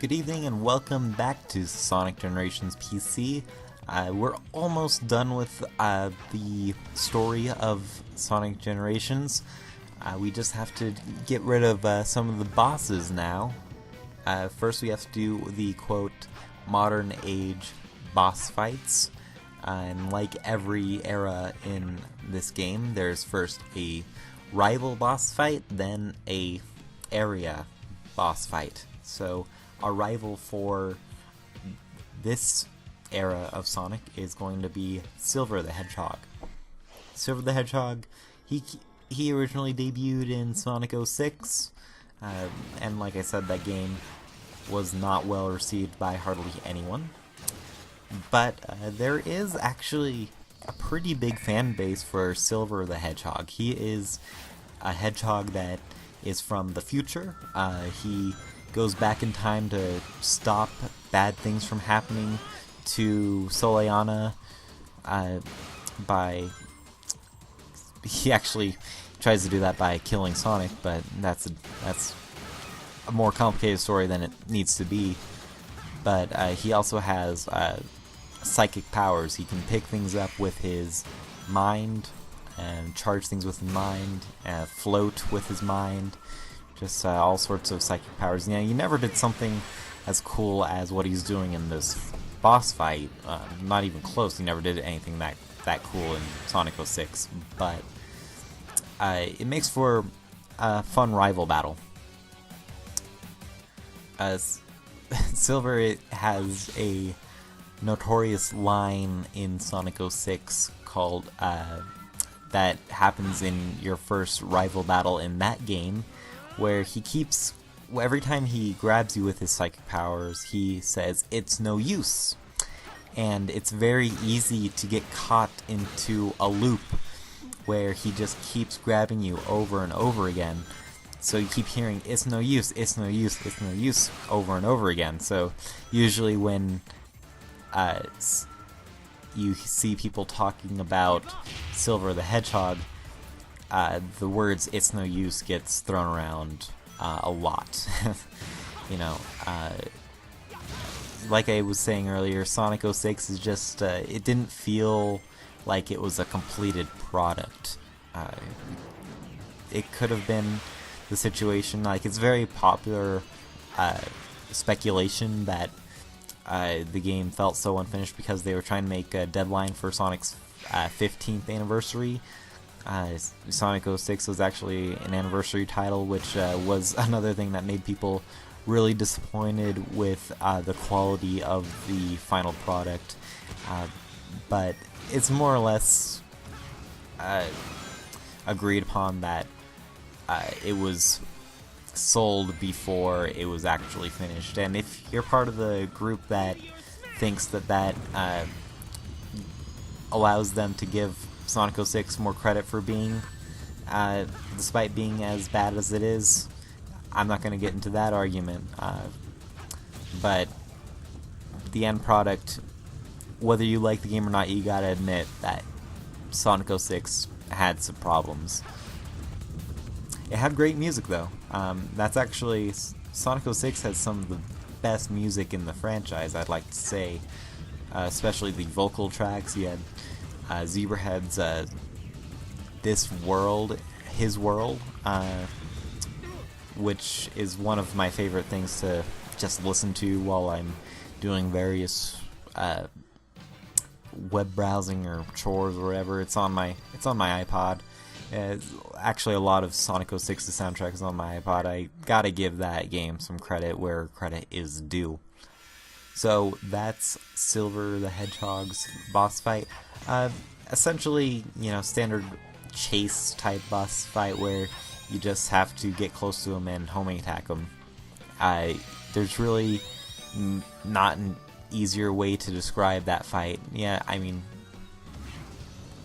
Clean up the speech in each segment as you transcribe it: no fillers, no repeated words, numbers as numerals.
Good evening and welcome back to Sonic Generations PC. We're almost done with the story of Sonic Generations. We just have to get rid of some of the bosses now. First we have to do the, quote, modern age boss fights. And like every era in this game, there's first a rival boss fight, then a area boss fight. So our rival for this era of Sonic is going to be Silver the Hedgehog. Silver the Hedgehog, he originally debuted in Sonic 06, and like I said, that game was not well received by hardly anyone. But there is actually a pretty big fan base for Silver the Hedgehog. He is a hedgehog that is from the future. He goes back in time to stop bad things from happening to Soleanna by... He actually tries to do that by killing Sonic, but that's a more complicated story than it needs to be. But he also has psychic powers. He can pick things up with his mind and charge things with his mind, float with his mind, just all sorts of psychic powers. Yeah, he never did something as cool as what he's doing in this boss fight. Not even close. He never did anything that cool in Sonic 06, but it makes for a fun rival battle. Silver has a notorious line in Sonic 06 called that happens in your first rival battle in that game, where he keeps, every time he grabs you with his psychic powers, he says, "It's no use." And it's very easy to get caught into a loop where he just keeps grabbing you over and over again. So you keep hearing, "It's no use, it's no use, it's no use," over and over again. So usually when you see people talking about Silver the Hedgehog, the words "it's no use" gets thrown around a lot. You know, like I was saying earlier, Sonic 06 is just, it didn't feel like it was a completed product. It could have been the situation, like, it's very popular speculation that the game felt so unfinished because they were trying to make a deadline for Sonic's 15th anniversary. Sonic 06 was actually an anniversary title, which was another thing that made people really disappointed with the quality of the final product. But it's more or less agreed upon that it was sold before it was actually finished. And if you're part of the group that thinks that allows them to give Sonic 06 more credit for being, despite being as bad as it is, I'm not going to get into that argument. But the end product, whether you like the game or not, you gotta admit that Sonic 06 had some problems. It had great music though. That's actually, Sonic 06 has some of the best music in the franchise, I'd like to say. Especially the vocal tracks. You had Zebrahead's This World, His World, which is one of my favorite things to just listen to while I'm doing various web browsing or chores or whatever. It's on my iPod. Actually, a lot of Sonic 06's soundtrack is on my iPod. I gotta give that game some credit where credit is due. So that's Silver the Hedgehog's boss fight. Essentially, you know, standard chase type boss fight where you just have to get close to him and homing attack him. There's really not an easier way to describe that fight. Yeah, I mean,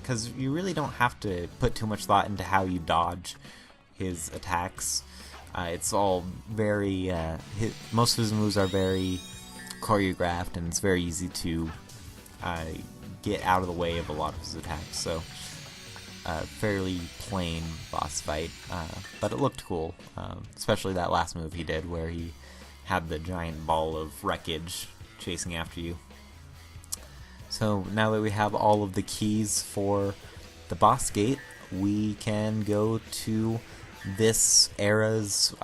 because you really don't have to put too much thought into how you dodge his attacks. It's all very, most of his moves are very choreographed, and it's very easy to get out of the way of a lot of his attacks. So, fairly plain boss fight, but it looked cool, especially that last move he did where he had the giant ball of wreckage chasing after you. So now that we have all of the keys for the boss gate, we can go to this era's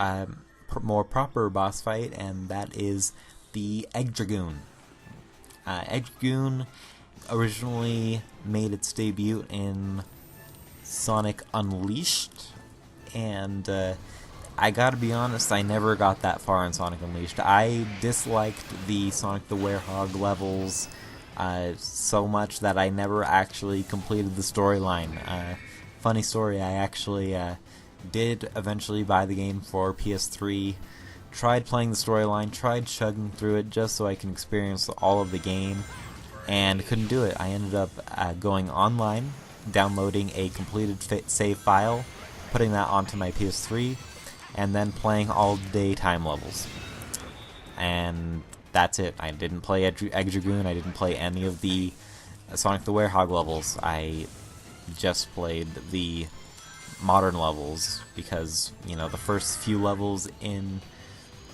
more proper boss fight, and that is the Egg Dragoon. Egg Dragoon originally made its debut in Sonic Unleashed, and I gotta be honest, I never got that far in Sonic Unleashed. I disliked the Sonic the Hedgehog levels so much that I never actually completed the storyline. Funny story, I actually did eventually buy the game for PS3, tried playing the storyline, tried chugging through it just so I can experience all of the game, and couldn't do it. I ended up going online, downloading a completed save file, putting that onto my PS3, and then playing all the daytime levels. And that's it. I didn't play Egg Dragoon, I didn't play any of the Sonic the Hedgehog levels. I just played the modern levels because, you know, the first few levels in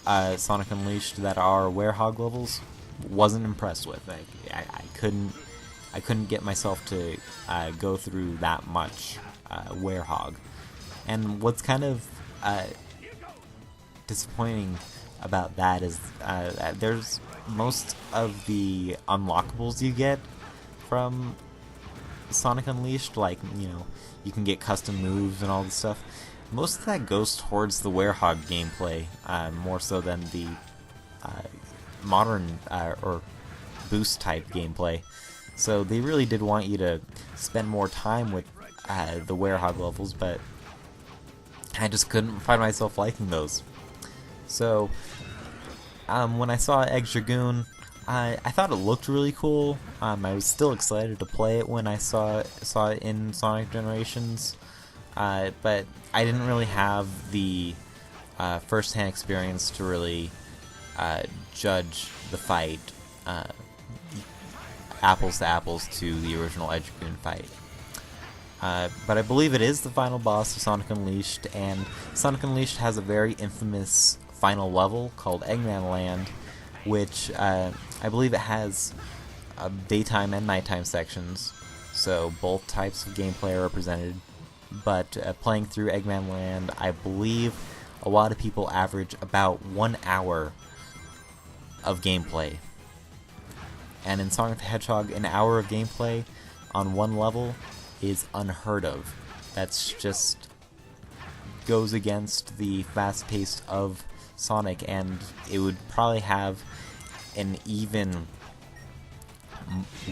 Sonic Unleashed that are Hedgehog levels wasn't impressed with. I couldn't get myself to go through that much Hedgehog. And what's kind of disappointing about that is there's most of the unlockables you get from Sonic Unleashed, like, you know, you can get custom moves and all this stuff. Most of that goes towards the Hedgehog gameplay, more so than the modern or boost type gameplay. So they really did want you to spend more time with the Hedgehog levels, but I just couldn't find myself liking those. So when I saw Egg Dragoon, I thought it looked really cool. I was still excited to play it when I saw it in Sonic Generations, but I didn't really have the first-hand experience to really judge the fight apples to apples to the original Egg Dragoon fight. But I believe it is the final boss of Sonic Unleashed, and Sonic Unleashed has a very infamous final level called Eggman Land, which I believe it has daytime and nighttime sections, so both types of gameplay are represented. But playing through Eggman Land, I believe a lot of people average about 1 hour of gameplay. And in Sonic the Hedgehog, an hour of gameplay on one level is unheard of. That's just goes against the fast pace of Sonic, and it would probably have an even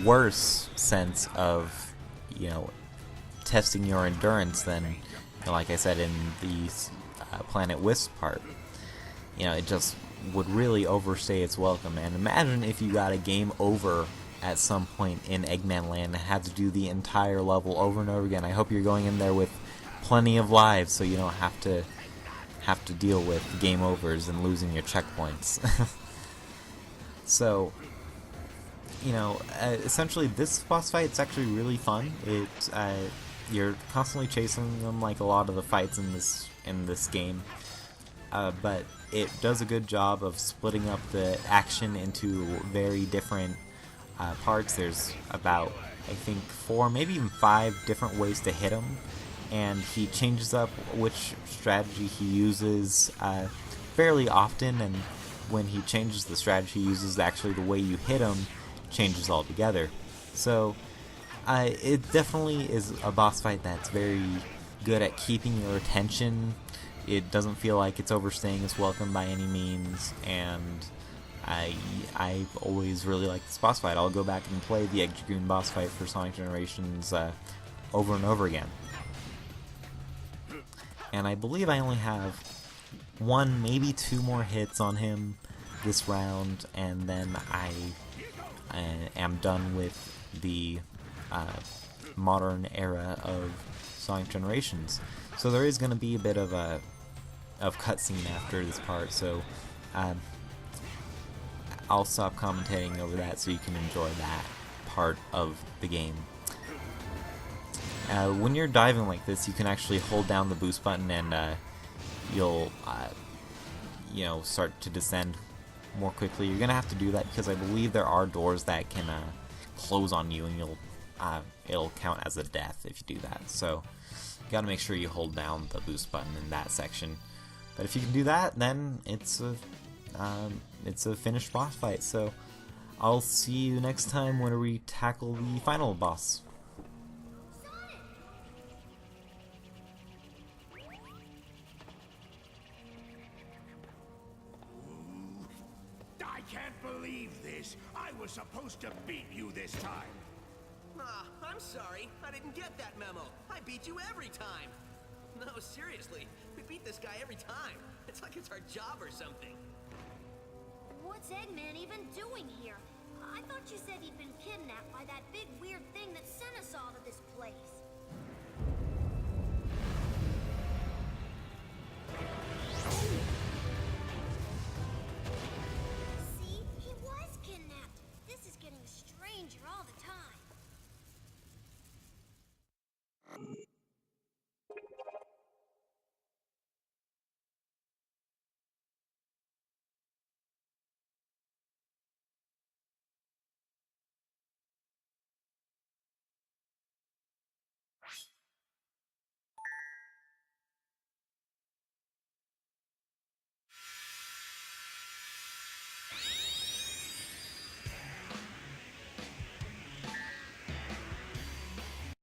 worse sense of, you know, testing your endurance than, like I said, in the Planet Wisp part. You know, it just would really overstay its welcome. And imagine if you got a game over at some point in Eggman Land and had to do the entire level over and over again. I hope you're going in there with plenty of lives so you don't have to deal with game overs and losing your checkpoints. So, you know, essentially this boss fight, it's actually really fun. It's you're constantly chasing them like a lot of the fights in this game, but it does a good job of splitting up the action into very different parts. There's about, I think, 4, maybe even 5 different ways to hit him, and he changes up which strategy he uses fairly often, and when he changes the strategy he uses, actually the way you hit him changes altogether. So it definitely is a boss fight that's very good at keeping your attention. It doesn't feel like it's overstaying its welcome by any means, and I always really like this boss fight. I'll go back and play the Egg Dragoon boss fight for Sonic Generations over and over again. And I believe I only have 1, maybe 2 more hits on him this round, and then I am done with the modern era of Sonic Generations. So there is going to be a bit of cutscene after this part, so I'll stop commentating over that so you can enjoy that part of the game. When you're diving like this, you can actually hold down the boost button, and you'll you know, start to descend more quickly. You're gonna have to do that because I believe there are doors that can close on you, and it'll count as a death if you do that. So you gotta make sure you hold down the boost button in that section. But if you can do that, then it's a finished boss fight. So I'll see you next time when we tackle the final boss. I can't believe this. I was supposed to beat you this time. I'm sorry. I didn't get that memo. I beat you every time. No, seriously. We beat this guy every time. It's like it's our job or something. What's Eggman even doing here? I thought you said he'd been kidnapped by that big weird thing that sent us all to this place.